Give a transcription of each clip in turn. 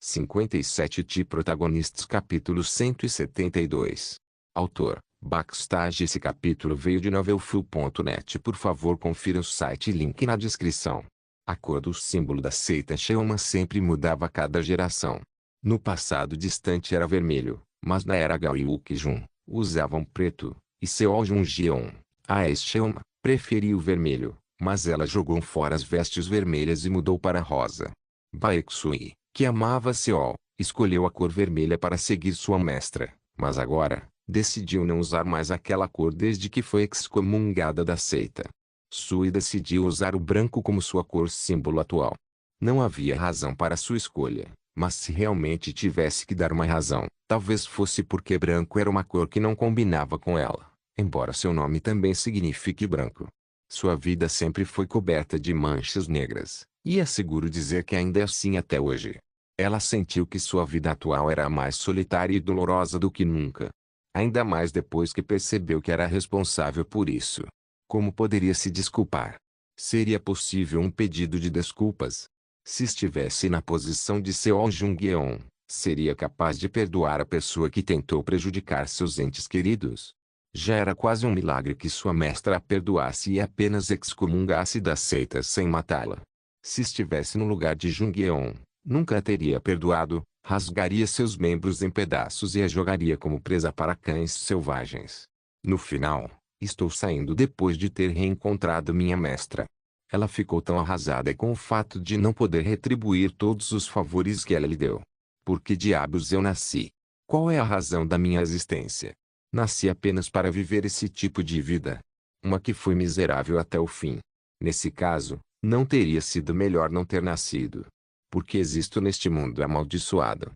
57 protagonistas. Capítulo 172. Autor: Backstage. Esse capítulo veio de novelfull.net. Por favor, confira o site, link na descrição. A cor do símbolo da seita Sheoman sempre mudava a cada geração. No passado distante era vermelho, mas na era Gyeokjun, usavam preto, e Seol Junjeon, a ex-Sheoman, preferia o vermelho, mas ela jogou fora as vestes vermelhas e mudou para rosa. Baeksui, que amava Seol, escolheu a cor vermelha para seguir sua mestra, mas agora, decidiu não usar mais aquela cor desde que foi excomungada da seita. Sui decidiu usar o branco como sua cor símbolo atual. Não havia razão para sua escolha, mas se realmente tivesse que dar uma razão, talvez fosse porque branco era uma cor que não combinava com ela, embora seu nome também signifique branco. Sua vida sempre foi coberta de manchas negras, e é seguro dizer que ainda é assim até hoje. Ela sentiu que sua vida atual era mais solitária e dolorosa do que nunca. Ainda mais depois que percebeu que era responsável por isso. Como poderia se desculpar? Seria possível um pedido de desculpas? Se estivesse na posição de Seol Jungeon, seria capaz de perdoar a pessoa que tentou prejudicar seus entes queridos? Já era quase um milagre que sua mestra a perdoasse e apenas excomungasse da seita sem matá-la. Se estivesse no lugar de Jungeon, nunca a teria perdoado, rasgaria seus membros em pedaços e a jogaria como presa para cães selvagens. No final, estou saindo depois de ter reencontrado minha mestra. Ela ficou tão arrasada com o fato de não poder retribuir todos os favores que ela lhe deu. Por que diabos eu nasci? Qual é a razão da minha existência? Nasci apenas para viver esse tipo de vida. Uma que foi miserável até o fim. Nesse caso, não teria sido melhor não ter nascido. Porque existo neste mundo amaldiçoado.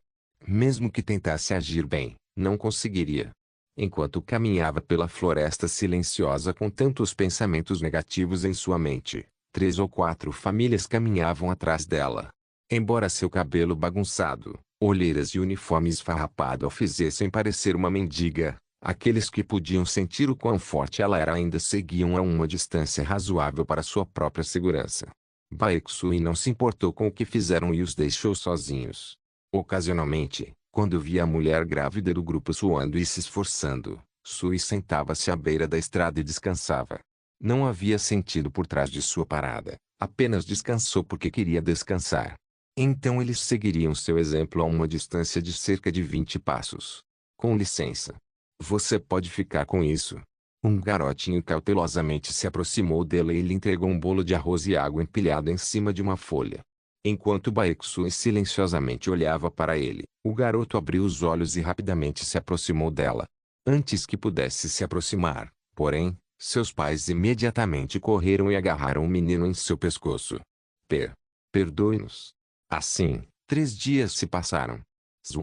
Mesmo que tentasse agir bem, não conseguiria. Enquanto caminhava pela floresta silenciosa com tantos pensamentos negativos em sua mente, 3 ou 4 famílias caminhavam atrás dela. Embora seu cabelo bagunçado, olheiras e uniforme esfarrapado a fizessem parecer uma mendiga, aqueles que podiam sentir o quão forte ela era ainda seguiam a uma distância razoável para sua própria segurança. Baeksui não se importou com o que fizeram e os deixou sozinhos. Ocasionalmente, quando via a mulher grávida do grupo suando e se esforçando, Sui sentava-se à beira da estrada e descansava. Não havia sentido por trás de sua parada, apenas descansou porque queria descansar. Então eles seguiriam seu exemplo a uma distância de cerca de 20 passos. Com licença. Você pode ficar com isso. Um garotinho cautelosamente se aproximou dela e lhe entregou um bolo de arroz e água empilhado em cima de uma folha. Enquanto Baeksui silenciosamente olhava para ele, o garoto abriu os olhos e rapidamente se aproximou dela. Antes que pudesse se aproximar, porém, seus pais imediatamente correram e agarraram o menino em seu pescoço. Perdoe-nos. Assim, 3 dias se passaram.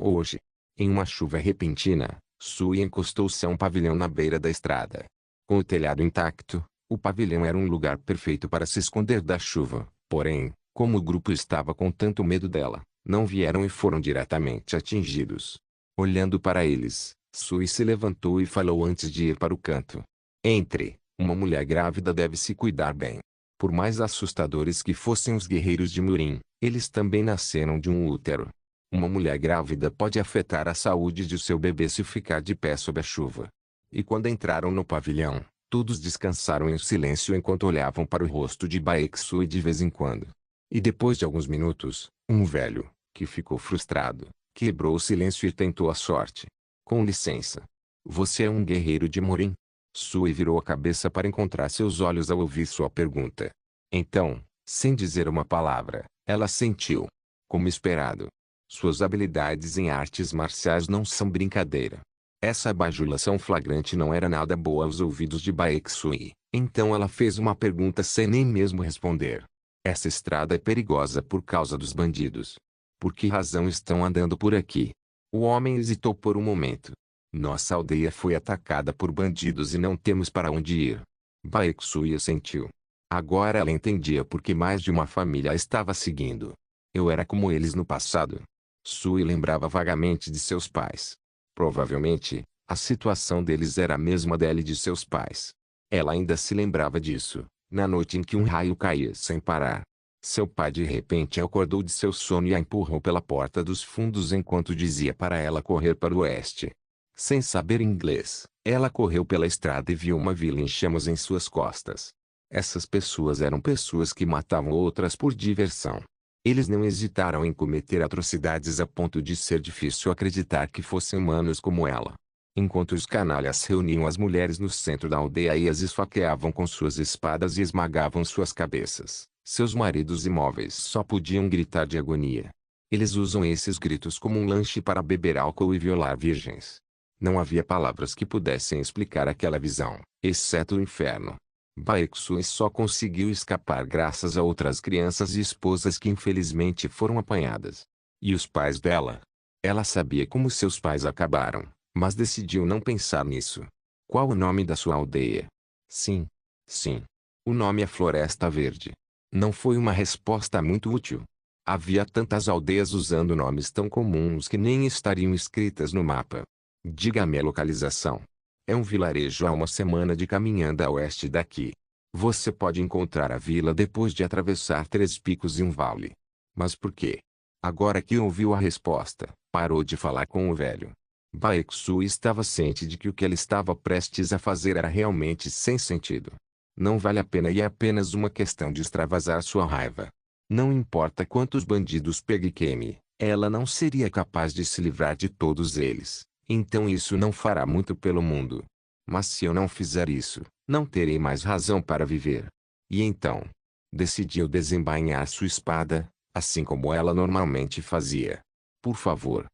Hoje, em uma chuva repentina, Sui encostou-se a um pavilhão na beira da estrada. Com o telhado intacto, o pavilhão era um lugar perfeito para se esconder da chuva, porém, como o grupo estava com tanto medo dela, não vieram e foram diretamente atingidos. Olhando para eles, Sui se levantou e falou antes de ir para o canto. Entre, uma mulher grávida deve se cuidar bem. Por mais assustadores que fossem os guerreiros de Murin, eles também nasceram de um útero. Uma mulher grávida pode afetar a saúde de seu bebê se ficar de pé sob a chuva. E quando entraram no pavilhão, todos descansaram em silêncio enquanto olhavam para o rosto de Baeksui de vez em quando. E depois de alguns minutos, um velho, que ficou frustrado, quebrou o silêncio e tentou a sorte. Com licença. Você é um guerreiro de Murin? Sui virou a cabeça para encontrar seus olhos ao ouvir sua pergunta. Então, sem dizer uma palavra, ela sentiu. Como esperado. Suas habilidades em artes marciais não são brincadeira. Essa bajulação flagrante não era nada boa aos ouvidos de Baeksui, então ela fez uma pergunta sem nem mesmo responder. Essa estrada é perigosa por causa dos bandidos. Por que razão estão andando por aqui? O homem hesitou por um momento. Nossa aldeia foi atacada por bandidos e não temos para onde ir. Baeksui assentiu. Agora ela entendia por que mais de uma família a estava seguindo. Eu era como eles no passado. Sui lembrava vagamente de seus pais. Provavelmente, a situação deles era a mesma dela e de seus pais. Ela ainda se lembrava disso, na noite em que um raio caía sem parar. Seu pai de repente acordou de seu sono e a empurrou pela porta dos fundos enquanto dizia para ela correr para o oeste. Sem saber inglês, ela correu pela estrada e viu uma vila em chamas em suas costas. Essas pessoas eram pessoas que matavam outras por diversão. Eles não hesitaram em cometer atrocidades a ponto de ser difícil acreditar que fossem humanos como ela. Enquanto os canalhas reuniam as mulheres no centro da aldeia e as esfaqueavam com suas espadas e esmagavam suas cabeças, seus maridos imóveis só podiam gritar de agonia. Eles usam esses gritos como um lanche para beber álcool e violar virgens. Não havia palavras que pudessem explicar aquela visão, exceto o inferno. Baeksu só conseguiu escapar graças a outras crianças e esposas que infelizmente foram apanhadas. E os pais dela? Ela sabia como seus pais acabaram, mas decidiu não pensar nisso. Qual o nome da sua aldeia? Sim. Sim. O nome é Floresta Verde. Não foi uma resposta muito útil. Havia tantas aldeias usando nomes tão comuns que nem estariam escritas no mapa. Diga-me a localização. É um vilarejo a 1 semana de caminhada a oeste daqui. Você pode encontrar a vila depois de atravessar 3 picos e um vale. Mas por quê? Agora que ouviu a resposta, parou de falar com o velho. Baeksu estava ciente de que o que ele estava prestes a fazer era realmente sem sentido. Não vale a pena e é apenas uma questão de extravasar sua raiva. Não importa quantos bandidos pegue e queime, ela não seria capaz de se livrar de todos eles. Então isso não fará muito pelo mundo. Mas se eu não fizer isso, não terei mais razão para viver. E então? Decidiu desembainhar sua espada, assim como ela normalmente fazia. Por favor,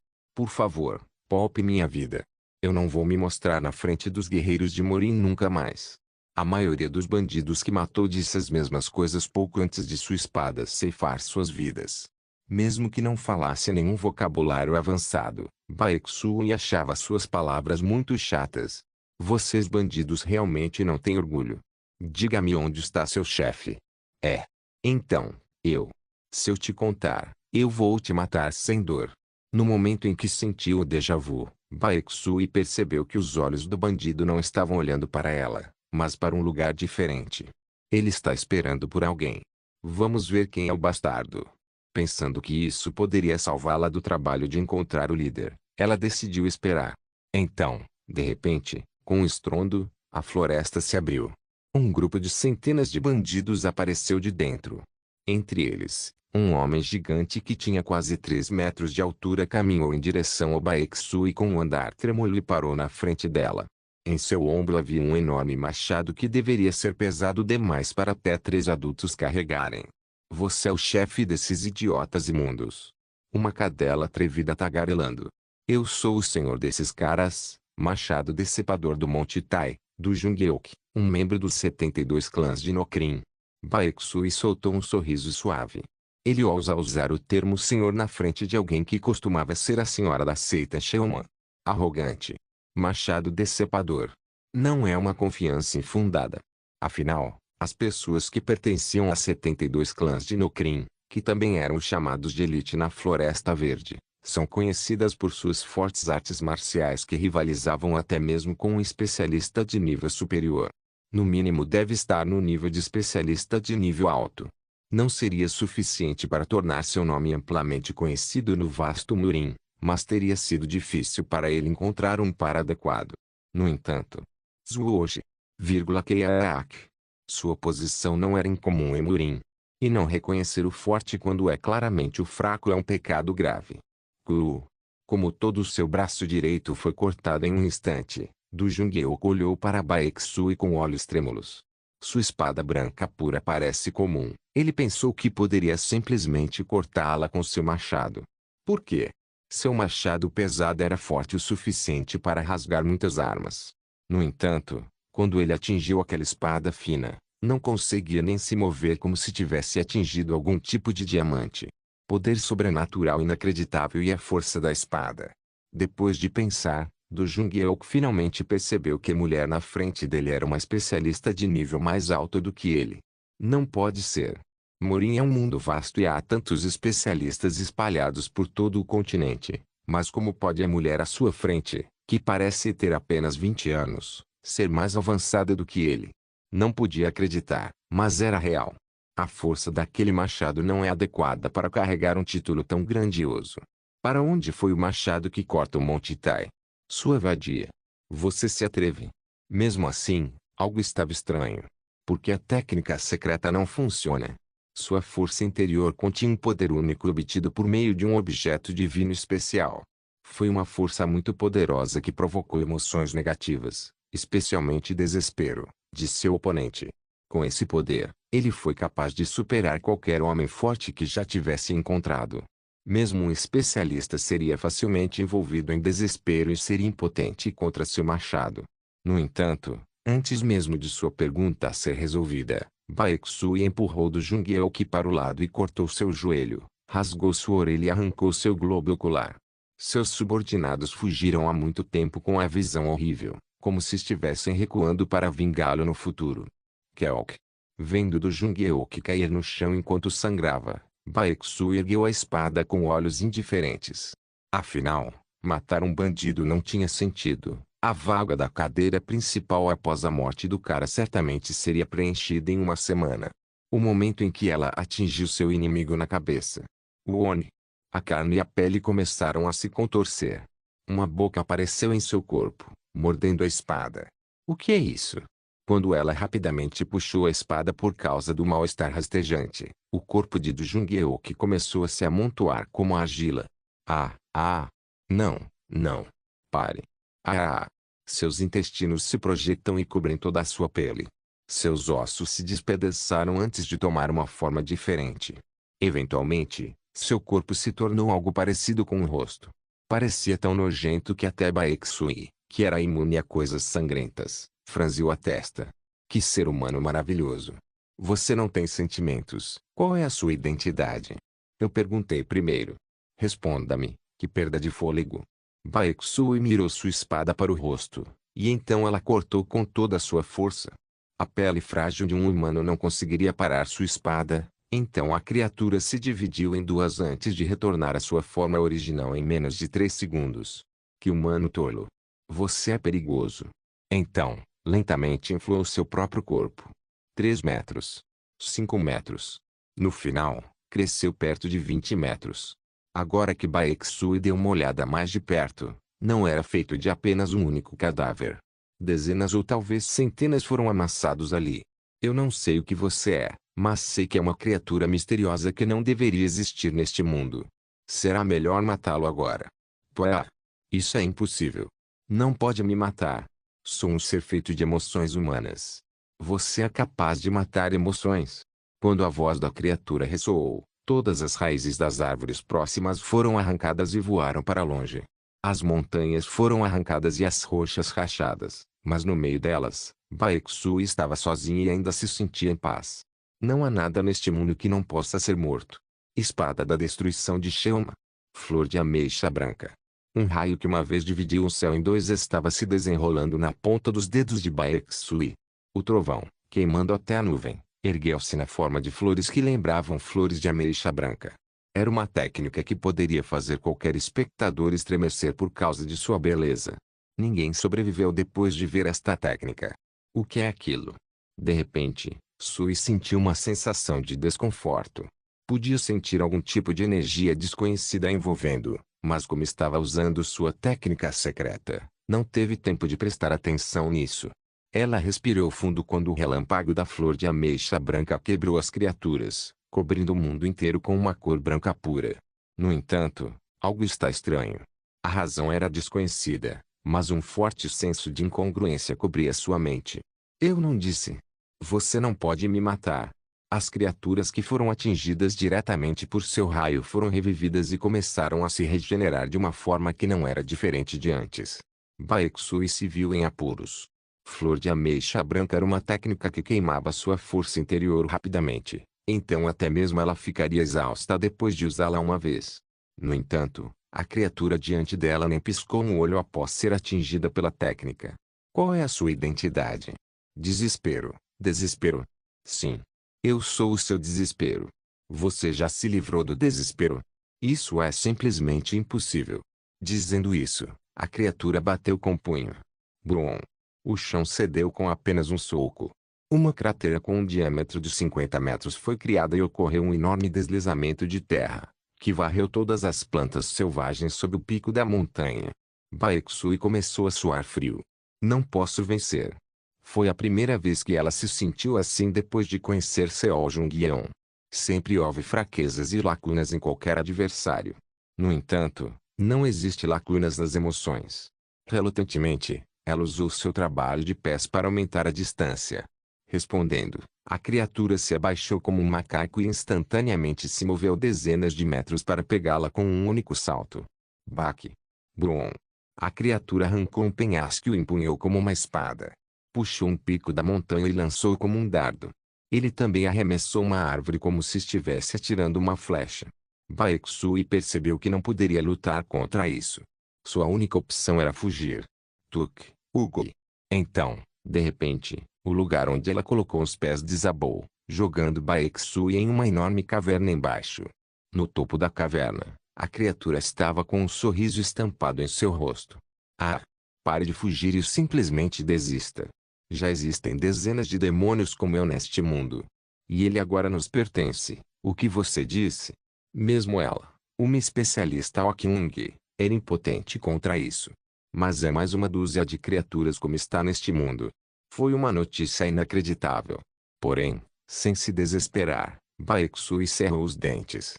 poupe minha vida. Eu não vou me mostrar na frente dos guerreiros de Morin nunca mais. A maioria dos bandidos que matou disse as mesmas coisas pouco antes de sua espada ceifar suas vidas. Mesmo que não falasse nenhum vocabulário avançado, Baeksu achava suas palavras muito chatas. Vocês bandidos realmente não têm orgulho. Diga-me onde está seu chefe. É. Então, se eu te contar, eu vou te matar sem dor. No momento em que sentiu o déjà vu, Baeksu percebeu que os olhos do bandido não estavam olhando para ela, mas para um lugar diferente. Ele está esperando por alguém. Vamos ver quem é o bastardo. Pensando que isso poderia salvá-la do trabalho de encontrar o líder, ela decidiu esperar. Então, de repente, com um estrondo, a floresta se abriu. Um grupo de centenas de bandidos apareceu de dentro. Entre eles, um homem gigante que tinha quase 3 metros de altura caminhou em direção ao Baeksu e com um andar trêmulo parou na frente dela. Em seu ombro havia um enorme machado que deveria ser pesado demais para até 3 adultos carregarem. Você é o chefe desses idiotas imundos. Uma cadela atrevida tagarelando. Eu sou o senhor desses caras, Machado Decepador do Monte Tai, do Jungyeok, um membro dos 72 clãs de Nokrin. Baeksu soltou um sorriso suave. Ele ousa usar o termo senhor na frente de alguém que costumava ser a senhora da seita Sheoman. Arrogante. Machado Decepador. Não é uma confiança infundada. Afinal, as pessoas que pertenciam a 72 clãs de Nokrin, que também eram chamados de elite na Floresta Verde, são conhecidas por suas fortes artes marciais que rivalizavam até mesmo com um especialista de nível superior. No mínimo deve estar no nível de especialista de nível alto. Não seria suficiente para tornar seu nome amplamente conhecido no vasto Murim, mas teria sido difícil para ele encontrar um par adequado. No entanto, Zuoji, Keaak. Sua posição não era incomum em Murim. E não reconhecer o forte quando é claramente o fraco é um pecado grave. Como todo o seu braço direito foi cortado em um instante, Du Jungyeok olhou para Baeksu com olhos trêmulos. Sua espada branca pura parece comum. Ele pensou que poderia simplesmente cortá-la com seu machado. Por quê? Seu machado pesado era forte o suficiente para rasgar muitas armas. No entanto, quando ele atingiu aquela espada fina, não conseguia nem se mover como se tivesse atingido algum tipo de diamante. Poder sobrenatural inacreditável e a força da espada. Depois de pensar, Do Jungyeok finalmente percebeu que a mulher na frente dele era uma especialista de nível mais alto do que ele. Não pode ser. Morin é um mundo vasto e há tantos especialistas espalhados por todo o continente. Mas como pode a mulher à sua frente, que parece ter apenas 20 anos, ser mais avançada do que ele? Não podia acreditar, mas era real. A força daquele machado não é adequada para carregar um título tão grandioso. Para onde foi o machado que corta o Monte Tai? Sua vadia. Você se atreve. Mesmo assim, algo estava estranho. Porque a técnica secreta não funciona. Sua força interior continha um poder único obtido por meio de um objeto divino especial. Foi uma força muito poderosa que provocou emoções negativas, especialmente desespero, de seu oponente. Com esse poder, ele foi capaz de superar qualquer homem forte que já tivesse encontrado. Mesmo um especialista seria facilmente envolvido em desespero e seria impotente contra seu machado. No entanto, antes mesmo de sua pergunta ser resolvida, Baeksu empurrou do Jungyeok para o lado e cortou seu joelho, rasgou sua orelha e arrancou seu globo ocular. Seus subordinados fugiram há muito tempo com a visão horrível, como se estivessem recuando para vingá-lo no futuro. Keok. Vendo do Jungyeok cair no chão enquanto sangrava, Baeksu ergueu a espada com olhos indiferentes. Afinal, matar um bandido não tinha sentido. A vaga da cadeira principal após a morte do cara certamente seria preenchida em uma semana. O momento em que ela atingiu seu inimigo na cabeça. Uone. A carne e a pele começaram a se contorcer. Uma boca apareceu em seu corpo, mordendo a espada. O que é isso? Quando ela rapidamente puxou a espada por causa do mal-estar rastejante, o corpo de Do Jungyeok começou a se amontoar como argila. Não, não. Pare. Seus intestinos se projetam e cobrem toda a sua pele. Seus ossos se despedaçaram antes de tomar uma forma diferente. Eventualmente, seu corpo se tornou algo parecido com um rosto. Parecia tão nojento que até Baeksui, que era imune a coisas sangrentas, franziu a testa. Que ser humano maravilhoso. Você não tem sentimentos. Qual é a sua identidade? Eu perguntei primeiro. Responda-me, que perda de fôlego. Baeksui mirou sua espada para o rosto, e então ela cortou com toda a sua força. A pele frágil de um humano não conseguiria parar sua espada, então a criatura se dividiu em duas antes de retornar à sua forma original em menos de 3 segundos. Que humano tolo! Você é perigoso. Então, lentamente inflou seu próprio corpo. 3 metros. 5 metros. No final, cresceu perto de 20 metros. Agora que Baeksui deu uma olhada mais de perto, não era feito de apenas um único cadáver. Dezenas ou talvez centenas foram amassados ali. Eu não sei o que você é, mas sei que é uma criatura misteriosa que não deveria existir neste mundo. Será melhor matá-lo agora. Pá! Isso é impossível. Não pode me matar. Sou um ser feito de emoções humanas. Você é capaz de matar emoções? Quando a voz da criatura ressoou, todas as raízes das árvores próximas foram arrancadas e voaram para longe. As montanhas foram arrancadas e as rochas rachadas, mas no meio delas, Baeksui estava sozinho e ainda se sentia em paz. Não há nada neste mundo que não possa ser morto. Espada da destruição de Sheoma. Flor de ameixa branca. Um raio que uma vez dividiu o céu em dois estava se desenrolando na ponta dos dedos de Baeksui. O trovão, queimando até a nuvem, ergueu-se na forma de flores que lembravam flores de ameixa branca. Era uma técnica que poderia fazer qualquer espectador estremecer por causa de sua beleza. Ninguém sobreviveu depois de ver esta técnica. O que é aquilo? De repente, Sui sentiu uma sensação de desconforto. Podia sentir algum tipo de energia desconhecida envolvendo, mas como estava usando sua técnica secreta, não teve tempo de prestar atenção nisso. Ela respirou fundo quando o relâmpago da flor de ameixa branca quebrou as criaturas, cobrindo o mundo inteiro com uma cor branca pura. No entanto, algo está estranho. A razão era desconhecida, mas um forte senso de incongruência cobria sua mente. Eu não disse. Você não pode me matar. As criaturas que foram atingidas diretamente por seu raio foram revividas e começaram a se regenerar de uma forma que não era diferente de antes. Baeksui se viu em apuros. Flor de ameixa branca era uma técnica que queimava sua força interior rapidamente, então até mesmo ela ficaria exausta depois de usá-la uma vez. No entanto, a criatura diante dela nem piscou um olho após ser atingida pela técnica. Qual é a sua identidade? Desespero. Desespero. Sim. Eu sou o seu desespero. Você já se livrou do desespero? Isso é simplesmente impossível. Dizendo isso, a criatura bateu com o punho. Brum. O chão cedeu com apenas um soco. Uma cratera com um diâmetro de 50 metros foi criada e ocorreu um enorme deslizamento de terra, que varreu todas as plantas selvagens sob o pico da montanha. Baeksu começou a suar frio. Não posso vencer. Foi a primeira vez que ela se sentiu assim depois de conhecer Seo Jung-yeon. Sempre houve fraquezas e lacunas em qualquer adversário. No entanto, não existe lacunas nas emoções. Relutantemente, ela usou seu trabalho de pés para aumentar a distância. Respondendo, a criatura se abaixou como um macaco e instantaneamente se moveu dezenas de metros para pegá-la com um único salto. Baque. Brum. A criatura arrancou um penhasco e o empunhou como uma espada. Puxou um pico da montanha e lançou como um dardo. Ele também arremessou uma árvore como se estivesse atirando uma flecha. Baeksu percebeu que não poderia lutar contra isso. Sua única opção era fugir. Tuk, Ugo. Então, de repente, o lugar onde ela colocou os pés desabou, jogando Baeksu em uma enorme caverna embaixo. No topo da caverna, a criatura estava com um sorriso estampado em seu rosto. Ah! Pare de fugir e simplesmente desista. Já existem dezenas de demônios como eu neste mundo. E ele agora nos pertence. O que você disse? Mesmo ela, uma especialista Okyung, era impotente contra isso. Mas é mais uma dúzia de criaturas como está neste mundo. Foi uma notícia inacreditável. Porém, sem se desesperar, Baeksu cerrou os dentes.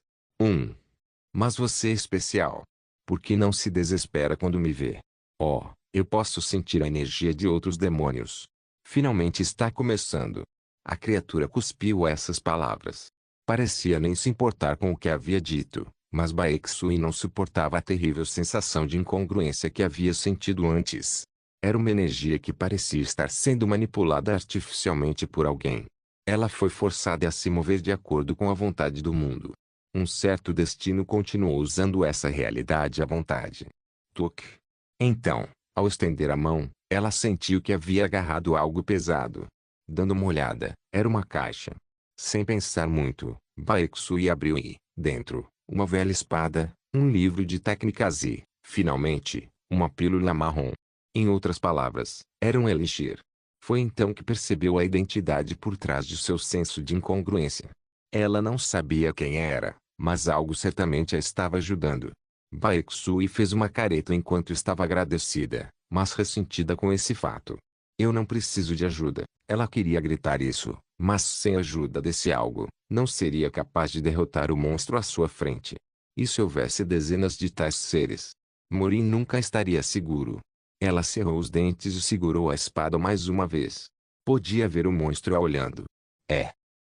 Mas você é especial. Por que não se desespera quando me vê? Oh, eu posso sentir a energia de outros demônios. Finalmente está começando. A criatura cuspiu essas palavras. Parecia nem se importar com o que havia dito, mas Baeksu não suportava a terrível sensação de incongruência que havia sentido antes. Era uma energia que parecia estar sendo manipulada artificialmente por alguém. Ela foi forçada a se mover de acordo com a vontade do mundo. Um certo destino continuou usando essa realidade à vontade. Tuk. Então, ao estender a mão, ela sentiu que havia agarrado algo pesado. Dando uma olhada, era uma caixa. Sem pensar muito, Baeksu abriu e, dentro, uma velha espada, um livro de técnicas e, finalmente, uma pílula marrom. Em outras palavras, era um elixir. Foi então que percebeu a identidade por trás de seu senso de incongruência. Ela não sabia quem era, mas algo certamente a estava ajudando. Baeksu fez uma careta enquanto estava agradecida, mas ressentida com esse fato. Eu não preciso de ajuda. Ela queria gritar isso, mas sem a ajuda desse algo, não seria capaz de derrotar o monstro à sua frente. E se houvesse dezenas de tais seres? Morin nunca estaria seguro. Ela cerrou os dentes e segurou a espada mais uma vez. Podia ver o monstro a olhando.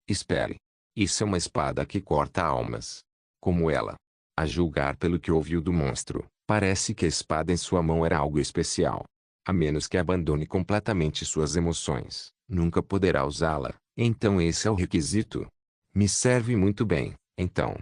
Espere. Isso é uma espada que corta almas. Como ela. A julgar pelo que ouviu do monstro, parece que a espada em sua mão era algo especial. A menos que abandone completamente suas emoções, nunca poderá usá-la. Então esse é o requisito? Me serve muito bem, então.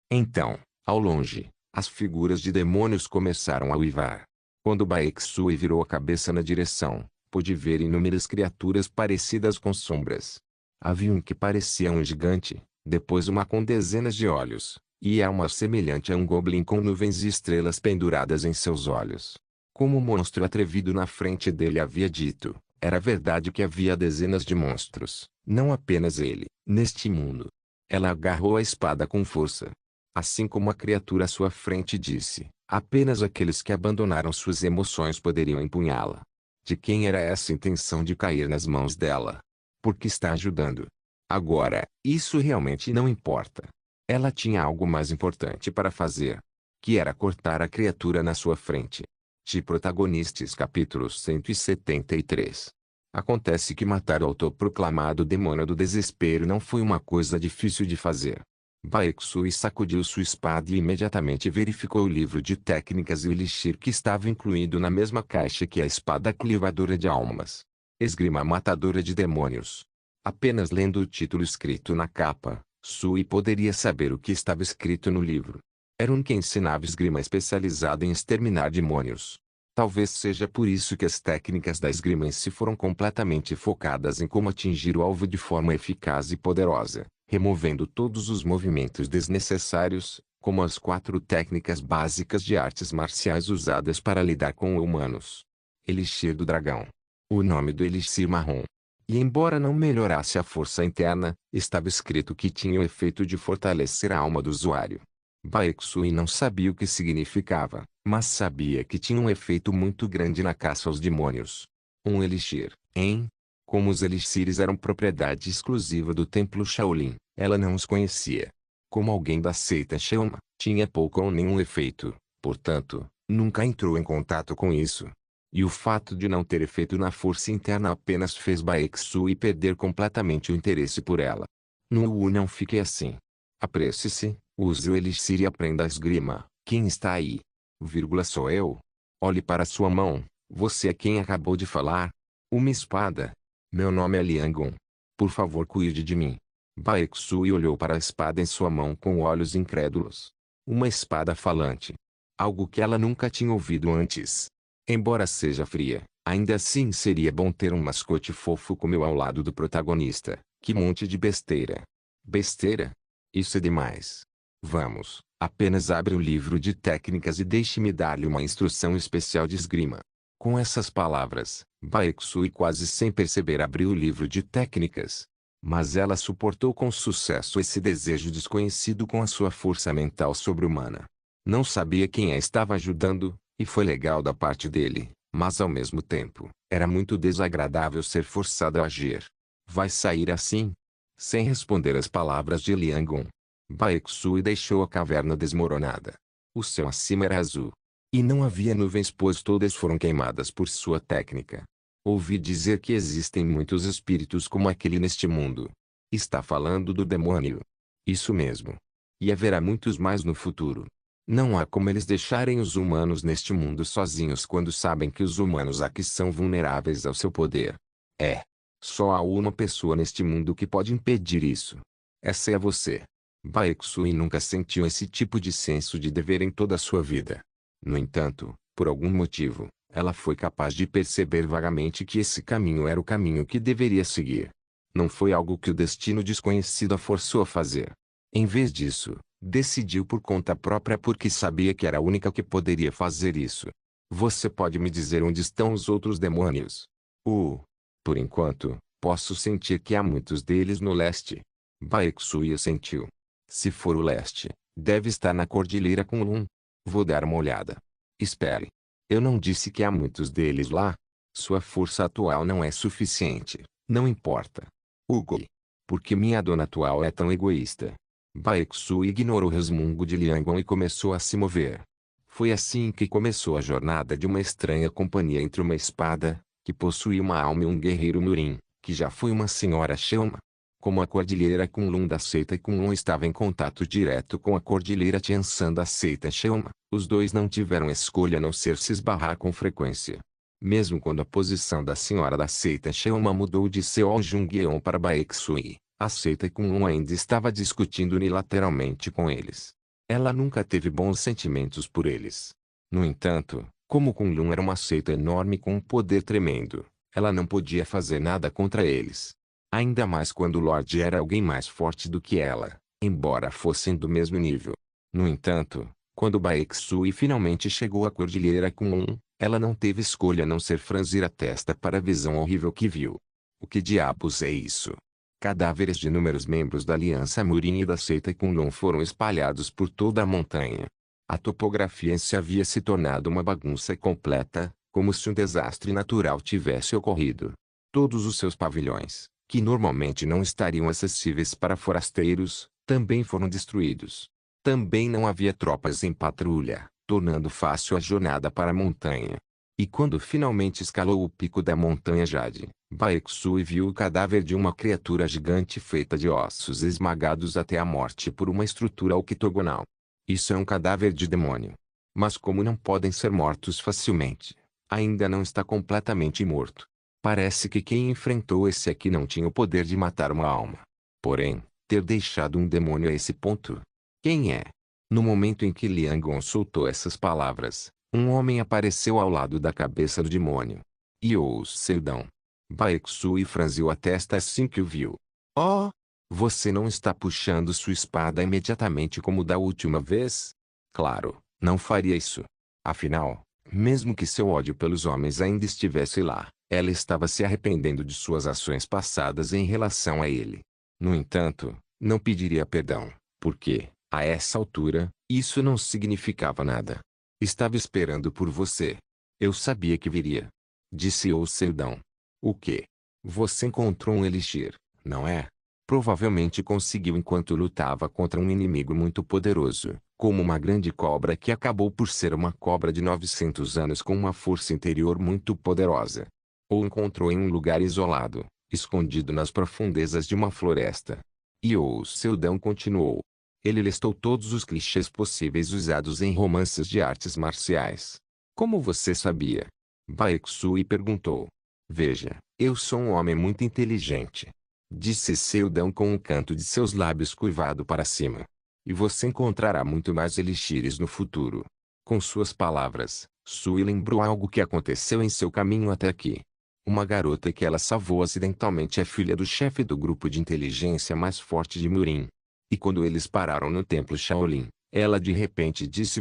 Então, ao longe, as figuras de demônios começaram a uivar. Quando Baeksu virou a cabeça na direção, pôde ver inúmeras criaturas parecidas com sombras. Havia um que parecia um gigante, depois uma com dezenas de olhos, e há uma semelhante a um goblin com nuvens e estrelas penduradas em seus olhos. Como o monstro atrevido na frente dele havia dito, era verdade que havia dezenas de monstros, não apenas ele, neste mundo. Ela agarrou a espada com força. Assim como a criatura à sua frente disse, apenas aqueles que abandonaram suas emoções poderiam empunhá-la. De quem era essa intenção de cair nas mãos dela? Por que está ajudando? Agora, isso realmente não importa. Ela tinha algo mais importante para fazer, que era cortar a criatura na sua frente. De Protagonistas capítulo 173. Acontece que matar o autoproclamado demônio do desespero não foi uma coisa difícil de fazer. Baeksu sacudiu sua espada e imediatamente verificou o livro de técnicas e o elixir que estava incluído na mesma caixa que a espada clivadora de almas. Esgrima matadora de demônios. Apenas lendo o título escrito na capa, Sui poderia saber o que estava escrito no livro. Era um que ensinava esgrima especializada em exterminar demônios. Talvez seja por isso que as técnicas da esgrima em si foram completamente focadas em como atingir o alvo de forma eficaz e poderosa, removendo todos os movimentos desnecessários, como as 4 técnicas básicas de artes marciais usadas para lidar com humanos. Elixir do Dragão. O nome do elixir marrom. E embora não melhorasse a força interna, estava escrito que tinha o efeito de fortalecer a alma do usuário. Baeksu não sabia o que significava, mas sabia que tinha um efeito muito grande na caça aos demônios. Um elixir, hein? Como os elixires eram propriedade exclusiva do templo Shaolin, ela não os conhecia. Como alguém da seita Sheoma, tinha pouco ou nenhum efeito, portanto, nunca entrou em contato com isso. E o fato de não ter efeito na força interna apenas fez Baeksu perder completamente o interesse por ela. No não fique assim. Apresse-se, use o elixir e aprenda a esgrima. Quem está aí? Sou eu. Olhe para sua mão, você é quem acabou de falar. Uma espada. Meu nome é Liang. Por favor, cuide de mim. Baeksu olhou para a espada em sua mão com olhos incrédulos. Uma espada falante. Algo que ela nunca tinha ouvido antes. Embora seja fria, ainda assim seria bom ter um mascote fofo como eu ao lado do protagonista. Que monte de besteira. Besteira? Isso é demais. Vamos, apenas abre o livro de técnicas e deixe-me dar-lhe uma instrução especial de esgrima. Com essas palavras, Baeksu quase sem perceber abriu o livro de técnicas. Mas ela suportou com sucesso esse desejo desconhecido com a sua força mental sobre-humana. Não sabia quem a estava ajudando, e foi legal da parte dele, mas ao mesmo tempo, era muito desagradável ser forçada a agir. Vai sair assim? Sem responder às palavras de Liang, Baeksu deixou a caverna desmoronada. O céu acima era azul. E não havia nuvens pois todas foram queimadas por sua técnica. Ouvi dizer que existem muitos espíritos como aquele neste mundo. Está falando do demônio. Isso mesmo. E haverá muitos mais no futuro. Não há como eles deixarem os humanos neste mundo sozinhos quando sabem que os humanos aqui são vulneráveis ao seu poder. É. Só há uma pessoa neste mundo que pode impedir isso. Essa é você. Baeksu nunca sentiu esse tipo de senso de dever em toda a sua vida. No entanto, por algum motivo, ela foi capaz de perceber vagamente que esse caminho era o caminho que deveria seguir. Não foi algo que o destino desconhecido a forçou a fazer. Em vez disso, decidiu por conta própria porque sabia que era a única que poderia fazer isso. Você pode me dizer onde estão os outros demônios? Por enquanto, posso sentir que há muitos deles no leste. Baeksu sentiu. Se for o leste, deve estar na Cordilheira Kunlun. Vou dar uma olhada. Espere. Eu não disse que há muitos deles lá? Sua força atual não é suficiente. Não importa. Hugo. Por que minha dona atual é tão egoísta? Baeksu ignorou o resmungo de Liang e começou a se mover. Foi assim que começou a jornada de uma estranha companhia entre uma espada, que possuía uma alma e um guerreiro Murin, que já foi uma senhora Sheoma. Como a cordilheira Kunlun da seita Kunlun estava em contato direto com a cordilheira Tianshan da seita Sheoma, os dois não tiveram escolha a não ser se esbarrar com frequência. Mesmo quando a posição da senhora da seita Sheoma mudou de Seol Jungyeon para Baeksu, a seita Kunlun ainda estava discutindo unilateralmente com eles. Ela nunca teve bons sentimentos por eles. No entanto, como Kunlun era uma seita enorme com um poder tremendo, ela não podia fazer nada contra eles. Ainda mais quando o Lorde era alguém mais forte do que ela, embora fossem do mesmo nível. No entanto, quando Baeksu finalmente chegou à Cordilheira Kunlun, ela não teve escolha a não ser franzir a testa para a visão horrível que viu. O que diabos é isso? Cadáveres de inúmeros membros da Aliança Murin e da seita Kunlun foram espalhados por toda a montanha. A topografia em si havia se tornado uma bagunça completa, como se um desastre natural tivesse ocorrido. Todos os seus pavilhões, que normalmente não estariam acessíveis para forasteiros, também foram destruídos. Também não havia tropas em patrulha, tornando fácil a jornada para a montanha. E quando finalmente escalou o pico da montanha Jade, Baeksu viu o cadáver de uma criatura gigante feita de ossos esmagados até a morte por uma estrutura octogonal. Isso é um cadáver de demônio. Mas como não podem ser mortos facilmente, ainda não está completamente morto. Parece que quem enfrentou esse aqui não tinha o poder de matar uma alma. Porém, ter deixado um demônio a esse ponto? Quem é? No momento em que Liang soltou essas palavras, um homem apareceu ao lado da cabeça do demônio. Youou Seldão. Baeksu franziu a testa assim que o viu. Oh! Você não está puxando sua espada imediatamente como da última vez? Claro, não faria isso. Afinal, mesmo que seu ódio pelos homens ainda estivesse lá, Ela estava se arrependendo de suas ações passadas em relação a ele. No entanto, não pediria perdão, porque, a essa altura, isso não significava nada. Estava esperando por você. Eu sabia que viria. Disse o Seldão. O quê? Você encontrou um elixir, não é? Provavelmente conseguiu enquanto lutava contra um inimigo muito poderoso, como uma grande cobra que acabou por ser uma cobra de 900 anos com uma força interior muito poderosa. Ou encontrou em um lugar isolado, escondido nas profundezas de uma floresta. E o Seldão continuou. Ele listou todos os clichês possíveis usados em romances de artes marciais. Como você sabia? Baeksu perguntou. Veja, eu sou um homem muito inteligente. Disse Seldão com um canto de seus lábios curvado para cima. E você encontrará muito mais elixires no futuro. Com suas palavras, Sui lembrou algo que aconteceu em seu caminho até aqui. Uma garota que ela salvou acidentalmente é filha do chefe do grupo de inteligência mais forte de Murin. E quando eles pararam no templo Shaolin, ela de repente disse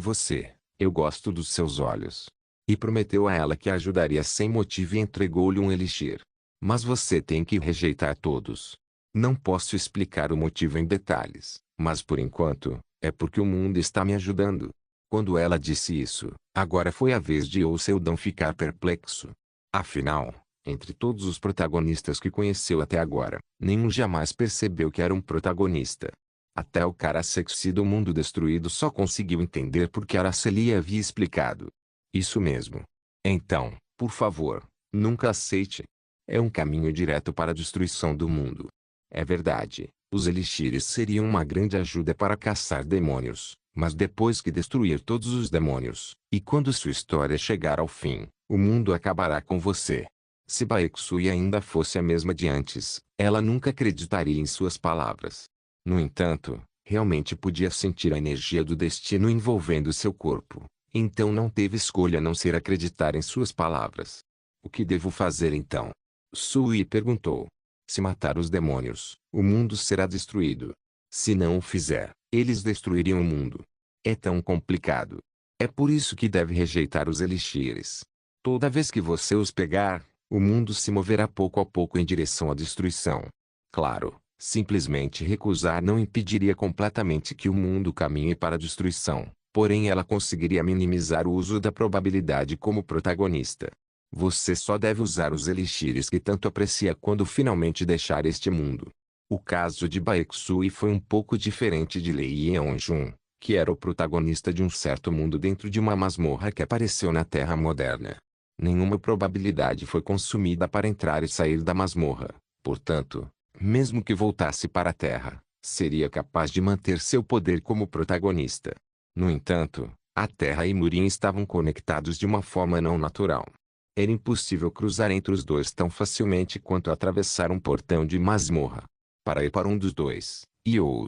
eu gosto dos seus olhos. E prometeu a ela que a ajudaria sem motivo e entregou-lhe um elixir. Mas você tem que rejeitar todos. Não posso explicar o motivo em detalhes, mas por enquanto, é porque o mundo está me ajudando. Quando ela disse isso, agora foi a vez de Seldão ficar perplexo. Afinal, entre todos os protagonistas que conheceu até agora, nenhum jamais percebeu que era um protagonista. Até o cara sexy do mundo destruído só conseguiu entender porque Araceli havia explicado. Isso mesmo. Então, por favor, nunca aceite. É um caminho direto para a destruição do mundo. É verdade, os elixires seriam uma grande ajuda para caçar demônios, mas depois que destruir todos os demônios, e quando sua história chegar ao fim, o mundo acabará com você. Se Baeksui ainda fosse a mesma de antes, ela nunca acreditaria em suas palavras. No entanto, realmente podia sentir a energia do destino envolvendo seu corpo, então não teve escolha a não ser acreditar em suas palavras. O que devo fazer então? Sui perguntou. Se matar os demônios, o mundo será destruído. Se não o fizer, eles destruiriam o mundo. É tão complicado. É por isso que deve rejeitar os elixires. Toda vez que você os pegar, o mundo se moverá pouco a pouco em direção à destruição. Claro, simplesmente recusar não impediria completamente que o mundo caminhe para a destruição, porém ela conseguiria minimizar o uso da probabilidade como protagonista. Você só deve usar os elixires que tanto aprecia quando finalmente deixar este mundo. O caso de Baeksui foi um pouco diferente de Lei Yeonjun, que era o protagonista de um certo mundo dentro de uma masmorra que apareceu na Terra moderna. Nenhuma probabilidade foi consumida para entrar e sair da masmorra, portanto, mesmo que voltasse para a Terra, seria capaz de manter seu poder como protagonista. No entanto, a Terra e Murin estavam conectados de uma forma não natural. Era impossível cruzar entre os dois tão facilmente quanto atravessar um portão de masmorra. Para ir para um dos dois,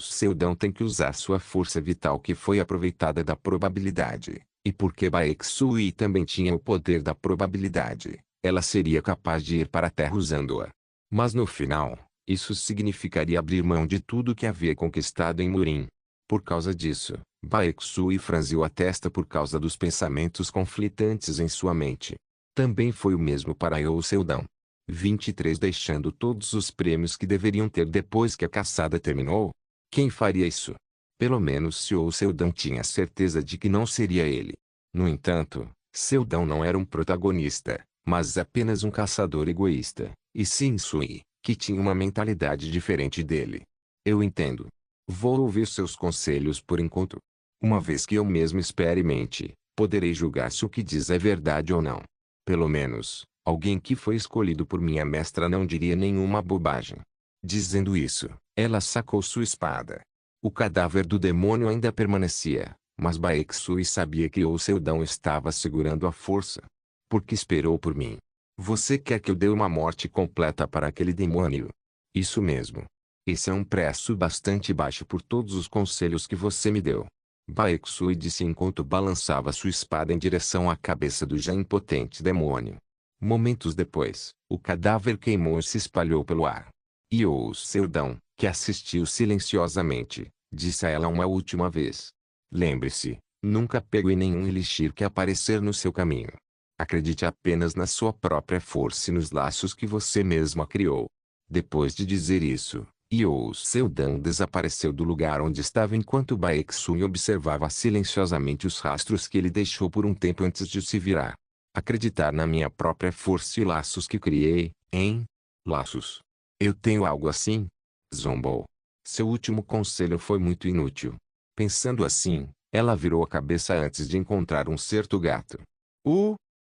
Seldão tem que usar sua força vital que foi aproveitada da probabilidade, e porque Baeksui também tinha o poder da probabilidade, ela seria capaz de ir para a Terra usando-a. Mas no final, isso significaria abrir mão de tudo que havia conquistado em Murin. Por causa disso, Baeksui franziu a testa por causa dos pensamentos conflitantes em sua mente. Também foi o mesmo para Seldão. 23 Deixando todos os prêmios que deveriam ter depois que a caçada terminou? Quem faria isso? Pelo menos se Seldão tinha certeza de que não seria ele. No entanto, Seldão não era um protagonista, mas apenas um caçador egoísta, e sim Sui, que tinha uma mentalidade diferente dele. Eu entendo. Vou ouvir seus conselhos por enquanto. Uma vez que eu mesmo experimente, poderei julgar se o que diz é verdade ou não. Pelo menos, alguém que foi escolhido por minha mestra não diria nenhuma bobagem. Dizendo isso, ela sacou sua espada. O cadáver do demônio ainda permanecia, mas Baeksui sabia que Seldão estava segurando a força. Porque esperou por mim. Você quer que eu dê uma morte completa para aquele demônio? Isso mesmo. Esse é um preço bastante baixo por todos os conselhos que você me deu. Baeksui disse enquanto balançava sua espada em direção à cabeça do já impotente demônio. Momentos depois, o cadáver queimou e se espalhou pelo ar. E Seldão, que assistiu silenciosamente, disse a ela uma última vez. Lembre-se, nunca pegue nenhum elixir que aparecer no seu caminho. Acredite apenas na sua própria força e nos laços que você mesma criou. Depois de dizer isso, Yo Seldon desapareceu do lugar onde estava enquanto Baeksu observava silenciosamente os rastros que ele deixou por um tempo antes de se virar. Acreditar na minha própria força e laços que criei, hein? Laços. Eu tenho algo assim? Zombou. Seu último conselho foi muito inútil. Pensando assim, ela virou a cabeça antes de encontrar um certo gato.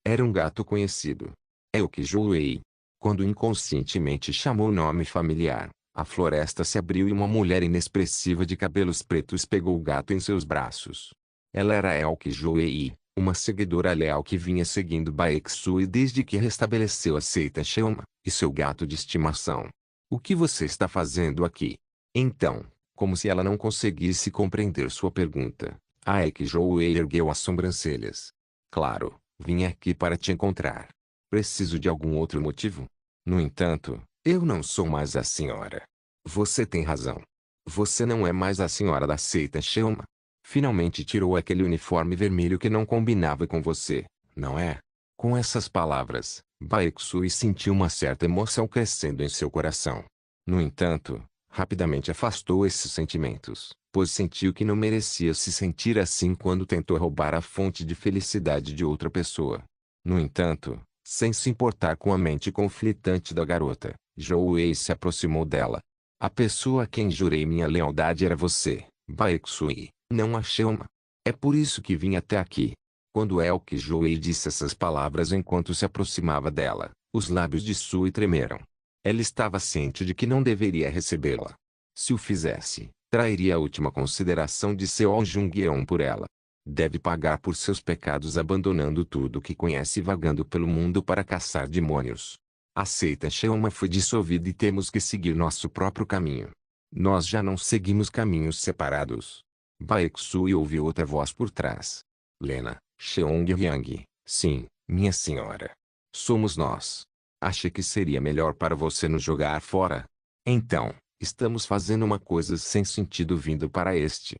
Era um gato conhecido. É o que Jouei. Quando inconscientemente chamou o nome familiar, a floresta se abriu e uma mulher inexpressiva de cabelos pretos pegou o gato em seus braços. Ela era Elke Jouei, uma seguidora leal que vinha seguindo Baeksu desde que restabeleceu a seita Sheoma, e seu gato de estimação. O que você está fazendo aqui? Então, como se ela não conseguisse compreender sua pergunta, a Elke Jouei ergueu as sobrancelhas. Claro, vim aqui para te encontrar. Preciso de algum outro motivo? No entanto, eu não sou mais a senhora. Você tem razão. Você não é mais a senhora da seita Sheoma. Finalmente tirou aquele uniforme vermelho que não combinava com você, não é? Com essas palavras, Baeksui sentiu uma certa emoção crescendo em seu coração. No entanto, rapidamente afastou esses sentimentos, pois sentiu que não merecia se sentir assim quando tentou roubar a fonte de felicidade de outra pessoa. No entanto, sem se importar com a mente conflitante da garota, Jouei se aproximou dela. A pessoa a quem jurei minha lealdade era você, Baeksui, não a Sheoma. É por isso que vim até aqui. Quando Elke Jouei disse essas palavras enquanto se aproximava dela, os lábios de Sui tremeram. Ela estava ciente de que não deveria recebê-la. Se o fizesse, trairia a última consideração de Seo Jung-yeon por ela. Deve pagar por seus pecados abandonando tudo o que conhece e vagando pelo mundo para caçar demônios. A seita Sheoma foi dissolvida e temos que seguir nosso próprio caminho. Nós já não seguimos caminhos separados. Baeksui ouviu outra voz por trás. Lena, Cheong-ryang, sim, minha senhora. Somos nós. Acha que seria melhor para você nos jogar fora? Então, estamos fazendo uma coisa sem sentido vindo para este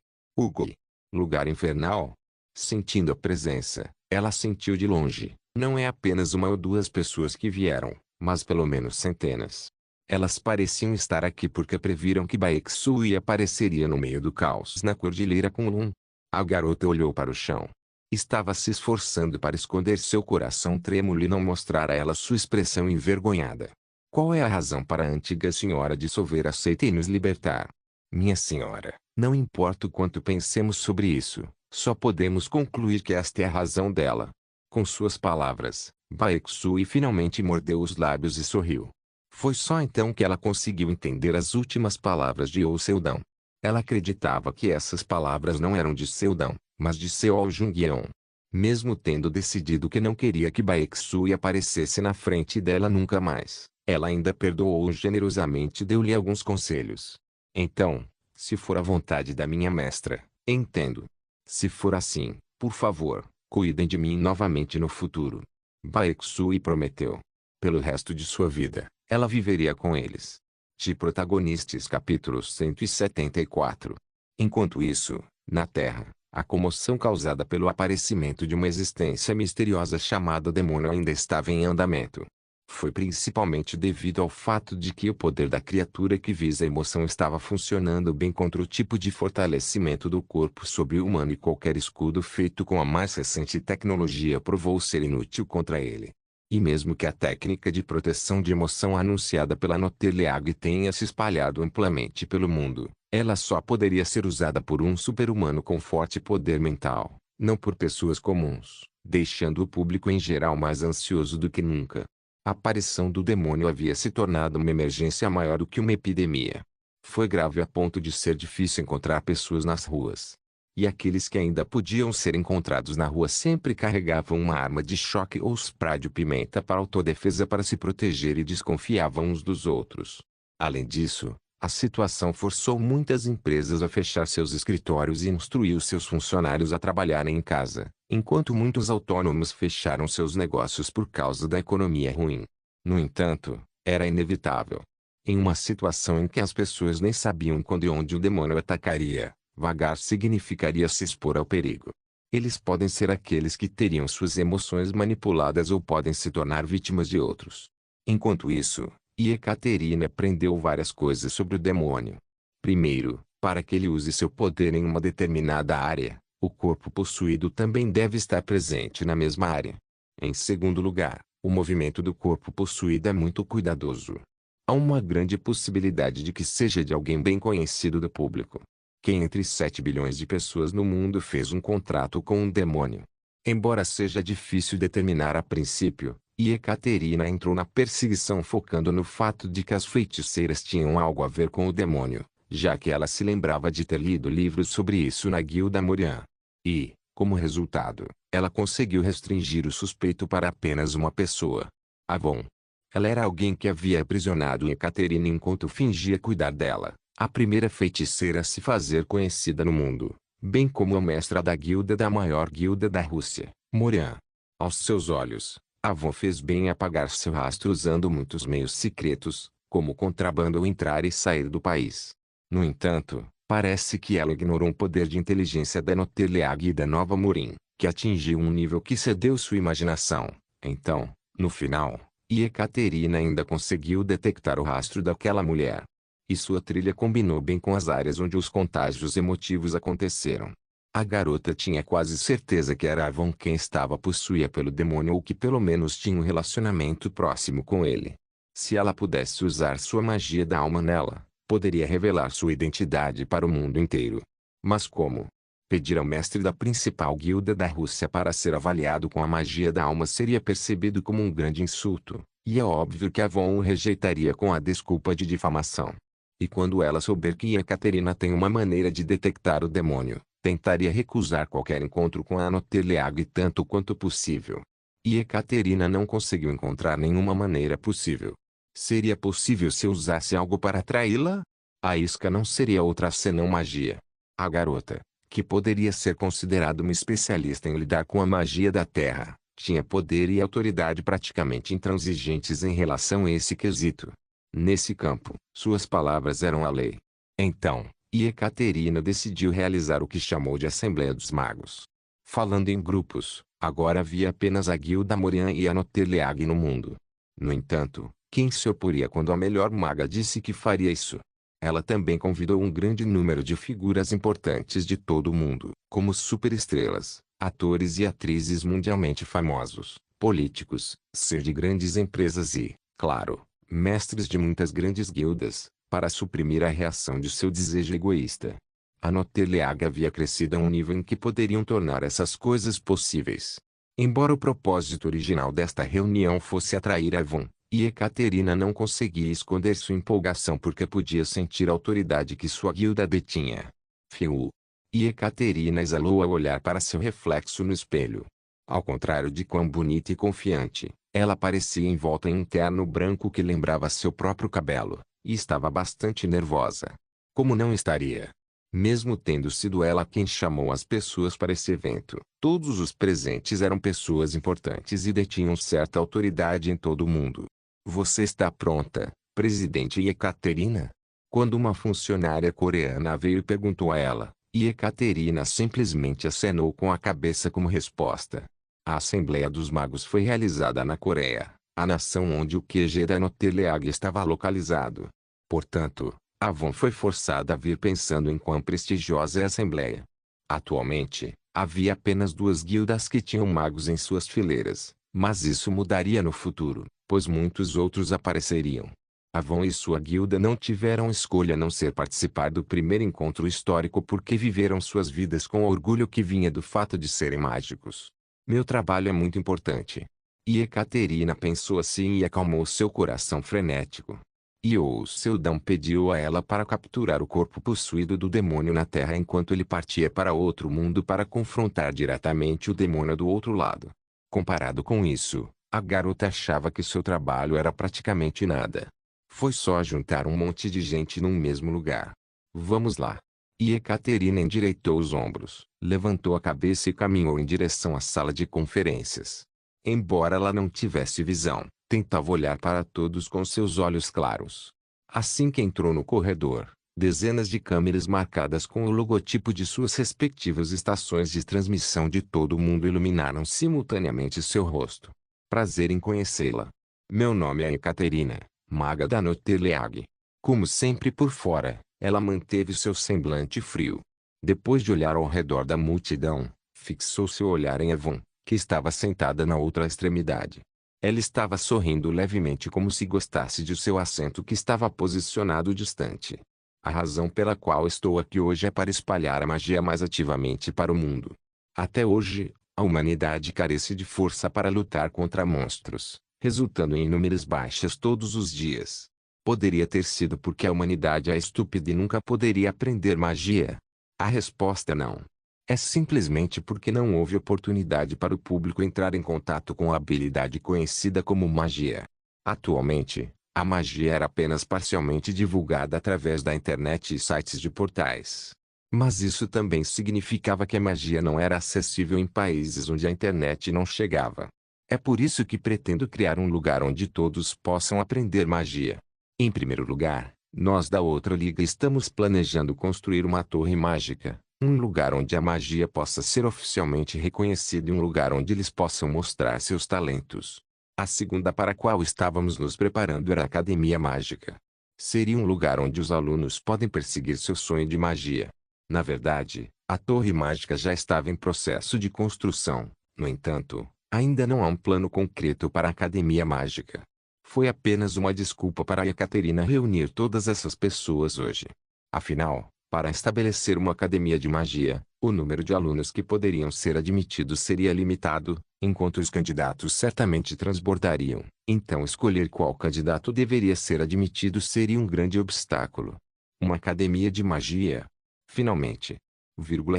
lugar infernal. Sentindo a presença, ela sentiu de longe. Não é apenas uma ou duas pessoas que vieram, mas pelo menos centenas. Elas pareciam estar aqui porque previram que Baeksui apareceria no meio do caos na cordilheira Kunlun. A garota olhou para o chão. Estava se esforçando para esconder seu coração trêmulo e não mostrar a ela sua expressão envergonhada. Qual é a razão para a antiga senhora dissolver a seita e nos libertar? Minha senhora, não importa o quanto pensemos sobre isso, só podemos concluir que esta é a razão dela. Com suas palavras, Baeksui finalmente mordeu os lábios e sorriu. Foi só então que ela conseguiu entender as últimas palavras de Yo Seldon. Ela acreditava que essas palavras não eram de Seldon, mas de Seo Jung-yeon. Mesmo tendo decidido que não queria que Baeksui aparecesse na frente dela nunca mais, ela ainda perdoou-o generosamente e deu-lhe alguns conselhos. Então, se for a vontade da minha mestra, entendo. Se for assim, por favor, cuidem de mim novamente no futuro. Baeksui prometeu. Pelo resto de sua vida, ela viveria com eles. De Protagonistas capítulo 174. Enquanto isso, na Terra, a comoção causada pelo aparecimento de uma existência misteriosa chamada demônio ainda estava em andamento. Foi principalmente devido ao fato de que o poder da criatura que visa a emoção estava funcionando bem contra o tipo de fortalecimento do corpo sobre-humano e qualquer escudo feito com a mais recente tecnologia provou ser inútil contra ele. E mesmo que a técnica de proteção de emoção anunciada pela Notelleag tenha se espalhado amplamente pelo mundo, ela só poderia ser usada por um super-humano com forte poder mental, não por pessoas comuns, deixando o público em geral mais ansioso do que nunca. A aparição do demônio havia se tornado uma emergência maior do que uma epidemia. Foi grave a ponto de ser difícil encontrar pessoas nas ruas. E aqueles que ainda podiam ser encontrados na rua sempre carregavam uma arma de choque ou spray de pimenta para autodefesa para se proteger e desconfiavam uns dos outros. Além disso, a situação forçou muitas empresas a fechar seus escritórios e instruiu seus funcionários a trabalharem em casa, enquanto muitos autônomos fecharam seus negócios por causa da economia ruim. No entanto, era inevitável. Em uma situação em que as pessoas nem sabiam quando e onde o demônio atacaria, vagar significaria se expor ao perigo. Eles podem ser aqueles que teriam suas emoções manipuladas ou podem se tornar vítimas de outros. Enquanto isso, Ekaterina aprendeu várias coisas sobre o demônio. Primeiro, para que ele use seu poder em uma determinada área, o corpo possuído também deve estar presente na mesma área. Em segundo lugar, o movimento do corpo possuído é muito cuidadoso. Há uma grande possibilidade de que seja de alguém bem conhecido do público. Quem entre 7 bilhões de pessoas no mundo fez um contrato com um demônio? Embora seja difícil determinar a princípio, Ekaterina entrou na perseguição focando no fato de que as feiticeiras tinham algo a ver com o demônio, já que ela se lembrava de ter lido livros sobre isso na Guilda Morian. E, como resultado, ela conseguiu restringir o suspeito para apenas uma pessoa. Avon. Ela era alguém que havia aprisionado Ekaterina enquanto fingia cuidar dela, a primeira feiticeira a se fazer conhecida no mundo, bem como a mestra da da maior guilda da Rússia, Morian. Aos seus olhos, Avon fez bem em apagar seu rastro usando muitos meios secretos, como contrabando ou entrar e sair do país. No entanto, parece que ela ignorou um poder de inteligência da Notelleag e da Nova Murim, que atingiu um nível que cedeu sua imaginação. Então, no final, Ekaterina ainda conseguiu detectar o rastro daquela mulher. E sua trilha combinou bem com as áreas onde os contágios emotivos aconteceram. A garota tinha quase certeza que era Avon quem estava possuída pelo demônio ou que pelo menos tinha um relacionamento próximo com ele. Se ela pudesse usar sua magia da alma nela, poderia revelar sua identidade para o mundo inteiro. Mas como? Pedir ao mestre da principal guilda da Rússia para ser avaliado com a magia da alma seria percebido como um grande insulto, e é óbvio que Avon o rejeitaria com a desculpa de difamação. E quando ela souber que Ekaterina tem uma maneira de detectar o demônio, tentaria recusar qualquer encontro com a Notelleag tanto quanto possível. E Ekaterina não conseguiu encontrar nenhuma maneira possível. Seria possível se usasse algo para atraí-la? A isca não seria outra senão magia. A garota, que poderia ser considerada uma especialista em lidar com a magia da terra, tinha poder e autoridade praticamente intransigentes em relação a esse quesito. Nesse campo, suas palavras eram a lei. Então, Ekaterina decidiu realizar o que chamou de Assembleia dos Magos. Falando em grupos, agora havia apenas a Guilda Morian e a Notelleag no mundo. No entanto, quem se oporia quando a melhor maga disse que faria isso? Ela também convidou um grande número de figuras importantes de todo o mundo, como superestrelas, atores e atrizes mundialmente famosos, políticos, ser de grandes empresas e, claro, mestres de muitas grandes guildas, para suprimir a reação de seu desejo egoísta. A Notelleag havia crescido a um nível em que poderiam tornar essas coisas possíveis. Embora o propósito original desta reunião fosse atrair Avon, Ekaterina não conseguia esconder sua empolgação porque podia sentir a autoridade que sua guilda detinha. Fiu. Ekaterina exalou ao olhar para seu reflexo no espelho. Ao contrário de quão bonita e confiante, ela parecia envolta em um terno branco que lembrava seu próprio cabelo, e estava bastante nervosa. Como não estaria? Mesmo tendo sido ela quem chamou as pessoas para esse evento, todos os presentes eram pessoas importantes e detinham certa autoridade em todo o mundo. Você está pronta, presidente Ekaterina? Quando uma funcionária coreana veio e perguntou a ela, Ekaterina simplesmente acenou com a cabeça como resposta. A Assembleia dos Magos foi realizada na Coreia, a nação onde o QG da Notelleag estava localizado. Portanto, Avon foi forçada a vir pensando em quão prestigiosa é a Assembleia. Atualmente, havia apenas 2 guildas que tinham magos em suas fileiras, mas isso mudaria no futuro, pois muitos outros apareceriam. Avon e sua guilda não tiveram escolha a não ser participar do primeiro encontro histórico porque viveram suas vidas com o orgulho que vinha do fato de serem mágicos. Meu trabalho é muito importante. Ekaterina pensou assim e acalmou seu coração frenético. O Seldão pediu a ela para capturar o corpo possuído do demônio na Terra enquanto ele partia para outro mundo para confrontar diretamente o demônio do outro lado. Comparado com isso, a garota achava que seu trabalho era praticamente nada. Foi só juntar um monte de gente num mesmo lugar. Vamos lá. Ekaterina endireitou os ombros, levantou a cabeça e caminhou em direção à sala de conferências. Embora ela não tivesse visão, tentava olhar para todos com seus olhos claros. Assim que entrou no corredor, Dezenas de câmeras marcadas com o logotipo de suas respectivas estações de transmissão de todo o mundo iluminaram simultaneamente seu rosto. Prazer em conhecê-la. Meu nome é Ekaterina, maga da Notteleag. Como sempre por fora, ela manteve seu semblante frio. Depois de olhar ao redor da multidão, fixou seu olhar em Yvonne, que estava sentada na outra extremidade. Ela estava sorrindo levemente como se gostasse de seu assento que estava posicionado distante. A razão pela qual estou aqui hoje é para espalhar a magia mais ativamente para o mundo. Até hoje, a humanidade carece de força para lutar contra monstros, resultando em inúmeras baixas todos os dias. Poderia ter sido porque a humanidade é estúpida e nunca poderia aprender magia? A resposta é não. É simplesmente porque não houve oportunidade para o público entrar em contato com a habilidade conhecida como magia. Atualmente, a magia era apenas parcialmente divulgada através da internet e sites de portais. Mas isso também significava que a magia não era acessível em países onde a internet não chegava. É por isso que pretendo criar um lugar onde todos possam aprender magia. Em primeiro lugar, nós da outra liga estamos planejando construir uma torre mágica, um lugar onde a magia possa ser oficialmente reconhecida e um lugar onde eles possam mostrar seus talentos. A segunda para a qual estávamos nos preparando era a Academia Mágica. Seria um lugar onde os alunos podem perseguir seu sonho de magia. Na verdade, a Torre Mágica já estava em processo de construção. No entanto, ainda não há um plano concreto para a Academia Mágica. Foi apenas uma desculpa para a Ekaterina reunir todas essas pessoas hoje. Afinal, para estabelecer uma academia de magia, o número de alunos que poderiam ser admitidos seria limitado, enquanto os candidatos certamente transbordariam. Então escolher qual candidato deveria ser admitido seria um grande obstáculo. Uma academia de magia. Finalmente,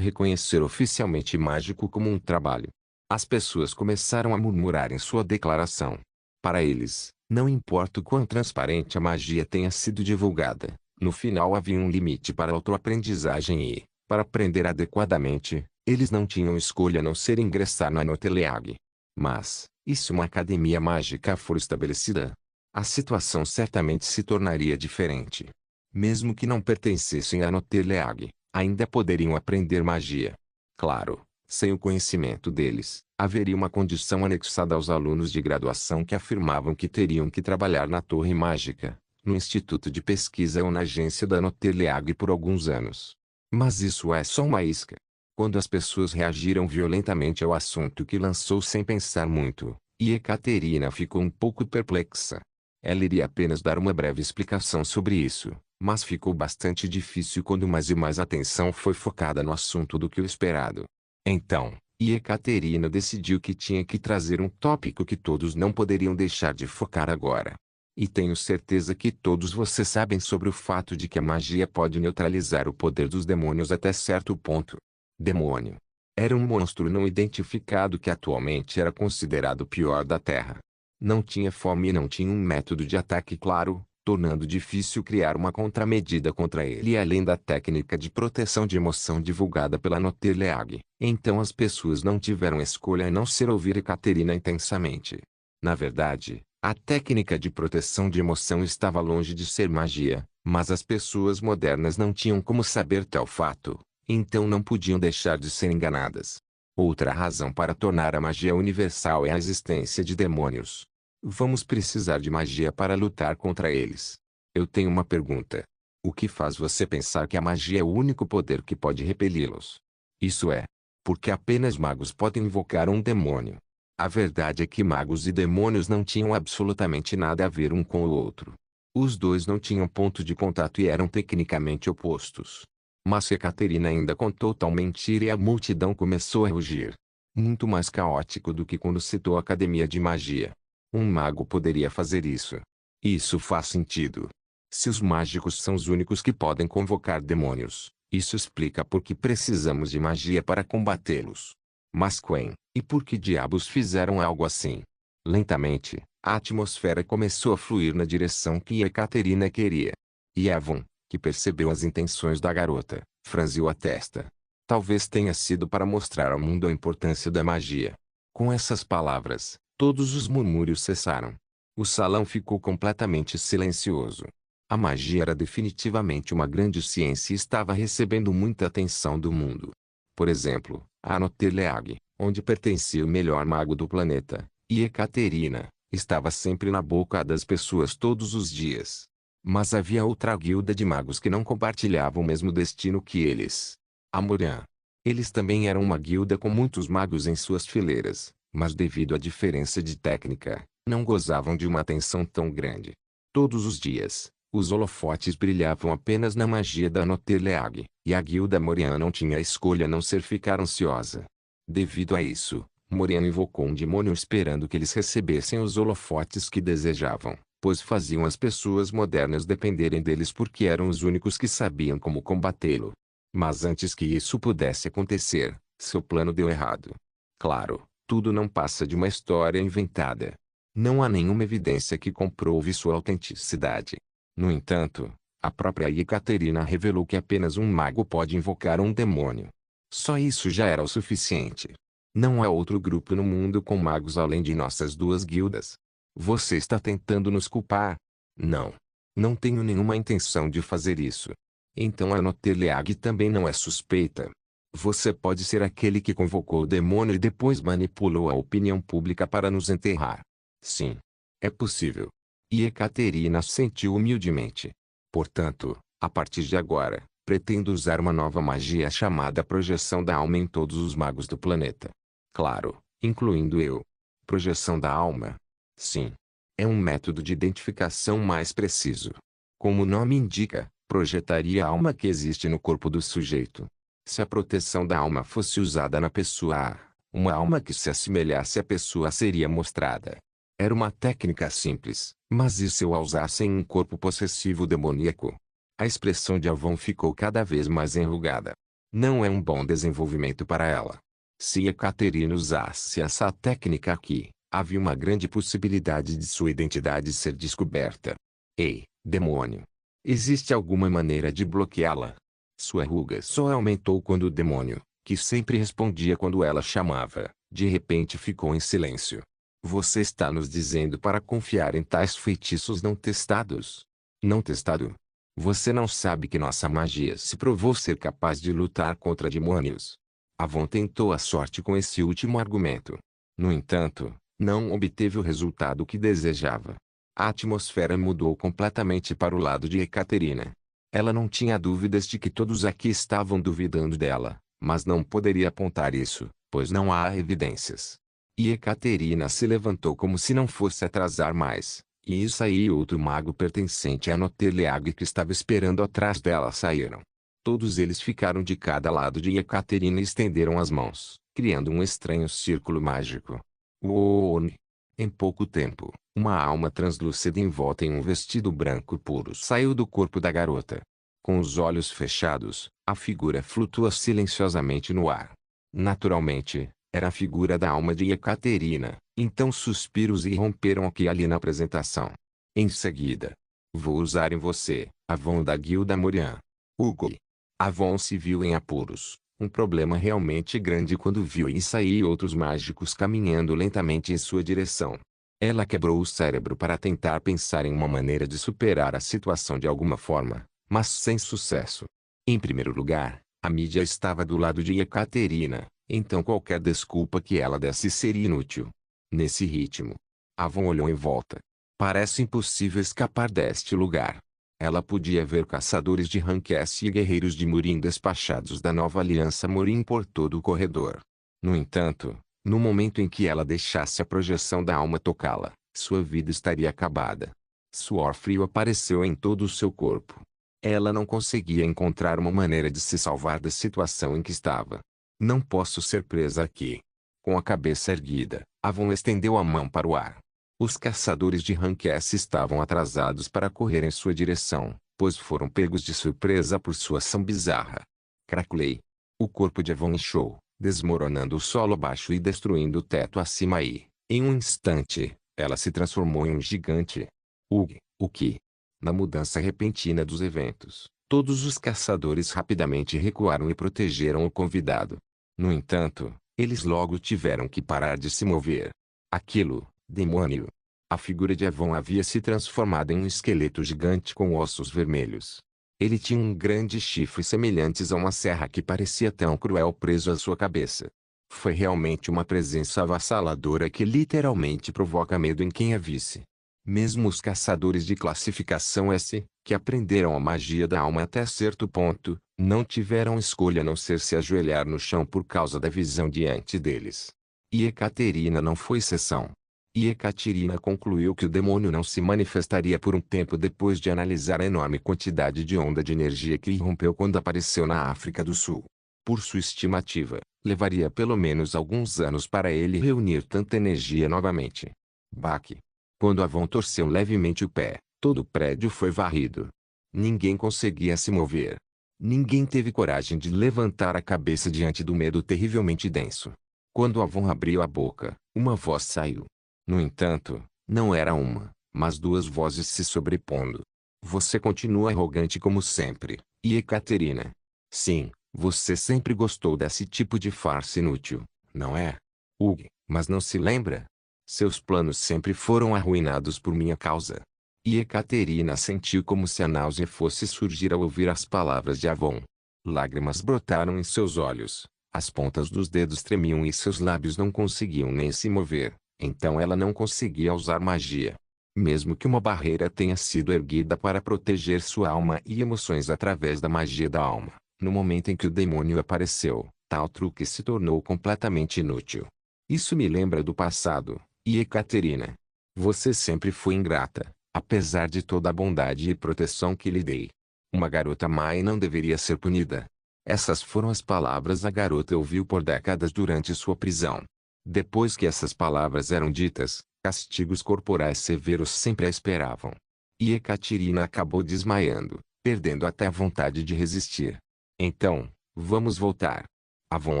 reconhecer oficialmente mágico como um trabalho. As pessoas começaram a murmurar em sua declaração. Para eles, não importa o quão transparente a magia tenha sido divulgada, no final havia um limite para a autoaprendizagem e, para aprender adequadamente, eles não tinham escolha a não ser ingressar na Notteleag. Mas, e se uma academia mágica for estabelecida? A situação certamente se tornaria diferente. Mesmo que não pertencessem à Notteleag, ainda poderiam aprender magia. Claro, sem o conhecimento deles, haveria uma condição anexada aos alunos de graduação que afirmavam que teriam que trabalhar na Torre Mágica, no Instituto de Pesquisa ou na agência da Notteleag por alguns anos. Mas isso é só uma isca. Quando as pessoas reagiram violentamente ao assunto que lançou sem pensar muito, e Ekaterina ficou um pouco perplexa. Ela iria apenas dar uma breve explicação sobre isso, mas ficou bastante difícil quando mais e mais atenção foi focada no assunto do que o esperado. Então, Ekaterina decidiu que tinha que trazer um tópico que todos não poderiam deixar de focar agora. E tenho certeza que todos vocês sabem sobre o fato de que a magia pode neutralizar o poder dos demônios até certo ponto. Demônio. Era um monstro não identificado que atualmente era considerado o pior da Terra. Não tinha fome e não tinha um método de ataque claro, tornando difícil criar uma contramedida contra ele. E além da técnica de proteção de emoção divulgada pela Notteleag, então as pessoas não tiveram escolha a não ser ouvir Ekaterina intensamente. Na verdade, a técnica de proteção de emoção estava longe de ser magia, mas as pessoas modernas não tinham como saber tal fato, então não podiam deixar de ser enganadas. Outra razão para tornar a magia universal é a existência de demônios. Vamos precisar de magia para lutar contra eles. Eu tenho uma pergunta. O que faz você pensar que a magia é o único poder que pode repeli-los? Isso é, porque apenas magos podem invocar um demônio. A verdade é que magos e demônios não tinham absolutamente nada a ver um com o outro. Os dois não tinham ponto de contato e eram tecnicamente opostos. Mas Ekaterina ainda contou tal mentira e a multidão começou a rugir. Muito mais caótico do que quando citou a Academia de Magia. Um mago poderia fazer isso. Isso faz sentido. Se os mágicos são os únicos que podem convocar demônios, isso explica por que precisamos de magia para combatê-los. Mas quem, e por que diabos fizeram algo assim? Lentamente, a atmosfera começou a fluir na direção que Ekaterina queria. E Yvonne, que percebeu as intenções da garota, franziu a testa. Talvez tenha sido para mostrar ao mundo a importância da magia. Com essas palavras, todos os murmúrios cessaram. O salão ficou completamente silencioso. A magia era definitivamente uma grande ciência e estava recebendo muita atenção do mundo. Por exemplo, a Noterleag, onde pertencia o melhor mago do planeta, e Ekaterina, estava sempre na boca das pessoas todos os dias. Mas havia outra guilda de magos que não compartilhava o mesmo destino que eles. A Morian. Eles também eram uma guilda com muitos magos em suas fileiras, mas devido à diferença de técnica, não gozavam de uma atenção tão grande. Todos os dias, os holofotes brilhavam apenas na magia da Noterleag, e a guilda Morian não tinha escolha a não ser ficar ansiosa. Devido a isso, Morian invocou um demônio esperando que eles recebessem os holofotes que desejavam, pois faziam as pessoas modernas dependerem deles porque eram os únicos que sabiam como combatê-lo. Mas antes que isso pudesse acontecer, seu plano deu errado. Claro, tudo não passa de uma história inventada. Não há nenhuma evidência que comprove sua autenticidade. No entanto, a própria Ekaterina revelou que apenas um mago pode invocar um demônio. Só isso já era o suficiente. Não há outro grupo no mundo com magos além de nossas duas guildas. Você está tentando nos culpar? Não. Não tenho nenhuma intenção de fazer isso. Então a Noterleag também não é suspeita. Você pode ser aquele que convocou o demônio e depois manipulou a opinião pública para nos enterrar. Sim. É possível. E Ekaterina assentiu humildemente. Portanto, a partir de agora, pretendo usar uma nova magia chamada projeção da alma em todos os magos do planeta. Claro, incluindo eu. Projeção da alma? Sim. É um método de identificação mais preciso. Como o nome indica, projetaria a alma que existe no corpo do sujeito. Se a proteção da alma fosse usada na pessoa A, uma alma que se assemelhasse à pessoa seria mostrada. Era uma técnica simples, mas e se eu a usasse em um corpo possessivo demoníaco? A expressão de Avon ficou cada vez mais enrugada. Não é um bom desenvolvimento para ela. Se Ekaterina usasse essa técnica aqui, havia uma grande possibilidade de sua identidade ser descoberta. Ei, demônio! Existe alguma maneira de bloqueá-la? Sua ruga só aumentou quando o demônio, que sempre respondia quando ela chamava, de repente ficou em silêncio. Você está nos dizendo para confiar em tais feitiços não testados? Não testado? Você não sabe que nossa magia se provou ser capaz de lutar contra demônios. Avon tentou a sorte com esse último argumento. No entanto, não obteve o resultado que desejava. A atmosfera mudou completamente para o lado de Ekaterina. Ela não tinha dúvidas de que todos aqui estavam duvidando dela, mas não poderia apontar isso, pois não há evidências. E Ekaterina se levantou como se não fosse atrasar mais, e Isaí e outro mago pertencente a Noterleag que estava esperando atrás dela saíram. Todos eles ficaram de cada lado de Ekaterina e estenderam as mãos, criando um estranho círculo mágico. Uone! Em pouco tempo, uma alma translúcida envolta em um vestido branco puro saiu do corpo da garota. Com os olhos fechados, a figura flutua silenciosamente no ar. Naturalmente, era a figura da alma de Ekaterina, então suspiros irromperam aqui e ali na apresentação. Em seguida, vou usar em você, Avon da Guilda Morian. Hugo. Avon se viu em apuros, um problema realmente grande quando viu Isaí e outros mágicos caminhando lentamente em sua direção. Ela quebrou o cérebro para tentar pensar em uma maneira de superar a situação de alguma forma, mas sem sucesso. Em primeiro lugar, a mídia estava do lado de Ekaterina, então qualquer desculpa que ela desse seria inútil. Nesse ritmo, Avon olhou em volta. Parece impossível escapar deste lugar. Ela podia ver caçadores de Rankess e guerreiros de Murim despachados da nova aliança Murim por todo o corredor. No entanto, no momento em que ela deixasse a projeção da alma tocá-la, sua vida estaria acabada. Suor frio apareceu em todo o seu corpo. Ela não conseguia encontrar uma maneira de se salvar da situação em que estava. Não posso ser presa aqui. Com a cabeça erguida, Avon estendeu a mão para o ar. Os caçadores de Rankess estavam atrasados para correr em sua direção, pois foram pegos de surpresa por sua ação bizarra. Craculei. O corpo de Avon inchou, desmoronando o solo abaixo e destruindo o teto acima e, em um instante, ela se transformou em um gigante. O que? Na mudança repentina dos eventos, todos os caçadores rapidamente recuaram e protegeram o convidado. No entanto, eles logo tiveram que parar de se mover. Aquilo, demônio! A figura de Avon havia se transformado em um esqueleto gigante com ossos vermelhos. Ele tinha um grande chifre semelhantes a uma serra que parecia tão cruel preso à sua cabeça. Foi realmente uma presença avassaladora que literalmente provoca medo em quem a visse. Mesmo os caçadores de classificação S, que aprenderam a magia da alma até certo ponto, não tiveram escolha a não ser se ajoelhar no chão por causa da visão diante deles. E Ekaterina não foi exceção. E Ekaterina concluiu que o demônio não se manifestaria por um tempo depois de analisar a enorme quantidade de onda de energia que irrompeu quando apareceu na África do Sul. Por sua estimativa, levaria pelo menos alguns anos para ele reunir tanta energia novamente. Baque. Quando Avon torceu levemente o pé, todo o prédio foi varrido. Ninguém conseguia se mover. Ninguém teve coragem de levantar a cabeça diante do medo terrivelmente denso. Quando Avon abriu a boca, uma voz saiu. No entanto, não era uma, mas duas vozes se sobrepondo. Você continua arrogante como sempre, e Ekaterina. Sim, você sempre gostou desse tipo de farsa inútil, não é? Hugh, mas não se lembra? Seus planos sempre foram arruinados por minha causa. E Ekaterina sentiu como se a náusea fosse surgir ao ouvir as palavras de Avon. Lágrimas brotaram em seus olhos, as pontas dos dedos tremiam e seus lábios não conseguiam nem se mover. Então ela não conseguia usar magia. Mesmo que uma barreira tenha sido erguida para proteger sua alma e emoções através da magia da alma, no momento em que o demônio apareceu, tal truque se tornou completamente inútil. Isso me lembra do passado, e Ekaterina. Você sempre foi ingrata, apesar de toda a bondade e proteção que lhe dei. Uma garota má e não deveria ser punida. Essas foram as palavras a garota ouviu por décadas durante sua prisão. Depois que essas palavras eram ditas, castigos corporais severos sempre a esperavam. E Ekaterina acabou desmaiando, perdendo até a vontade de resistir. Então, vamos voltar. Avon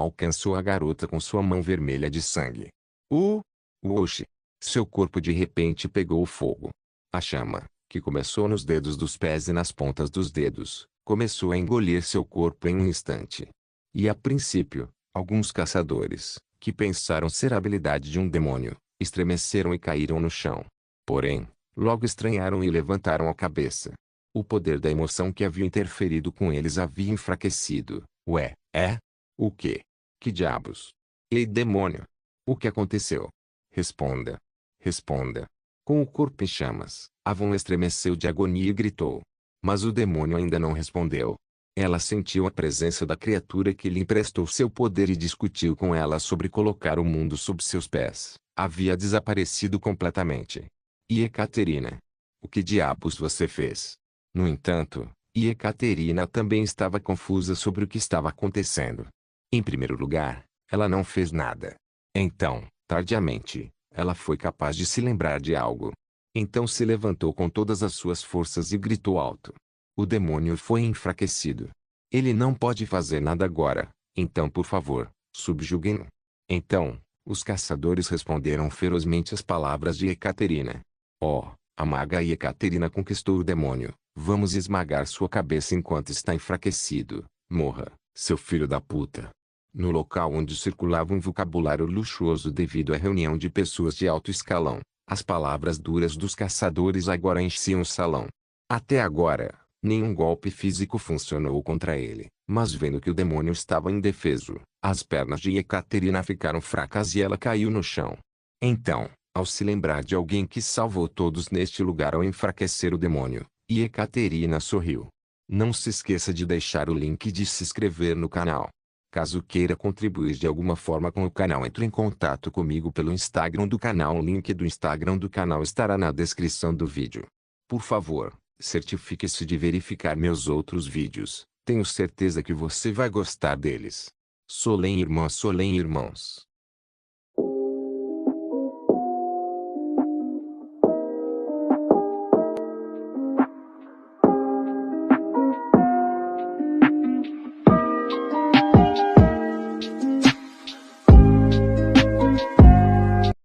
alcançou a garota com sua mão vermelha de sangue. Oxi! Seu corpo de repente pegou fogo. A chama, que começou nos dedos dos pés e nas pontas dos dedos, começou a engolir seu corpo em um instante. E a princípio, alguns caçadores, que pensaram ser a habilidade de um demônio, estremeceram e caíram no chão. Porém, logo estranharam e levantaram a cabeça. O poder da emoção que havia interferido com eles havia enfraquecido. Ué, é? O quê? Que diabos? Ei, demônio! O que aconteceu? Responda. Responda. Com o corpo em chamas, Avon estremeceu de agonia e gritou. Mas o demônio ainda não respondeu. Ela sentiu a presença da criatura que lhe emprestou seu poder e discutiu com ela sobre colocar o mundo sob seus pés. Havia desaparecido completamente. E Ekaterina? O que diabos você fez? No entanto, Ekaterina também estava confusa sobre o que estava acontecendo. Em primeiro lugar, ela não fez nada. Então, tardiamente, ela foi capaz de se lembrar de algo. Então se levantou com todas as suas forças e gritou alto. O demônio foi enfraquecido. Ele não pode fazer nada agora, então por favor, subjuguem-no. Então, os caçadores responderam ferozmente às palavras de Ekaterina. A maga Ekaterina conquistou o demônio. Vamos esmagar sua cabeça enquanto está enfraquecido. Morra, seu filho da puta. No local onde circulava um vocabulário luxuoso devido à reunião de pessoas de alto escalão, as palavras duras dos caçadores agora enchiam o salão. Até agora, nenhum golpe físico funcionou contra ele, mas vendo que o demônio estava indefeso, as pernas de Ekaterina ficaram fracas e ela caiu no chão. Então, ao se lembrar de alguém que salvou todos neste lugar ao enfraquecer o demônio, Ekaterina sorriu. Não se esqueça de deixar o link e de se inscrever no canal. Caso queira contribuir de alguma forma com o canal, entre em contato comigo pelo Instagram do canal. O link do Instagram do canal estará na descrição do vídeo. Por favor, certifique-se de verificar meus outros vídeos. Tenho certeza que você vai gostar deles. Solém irmãs, Solém irmãos.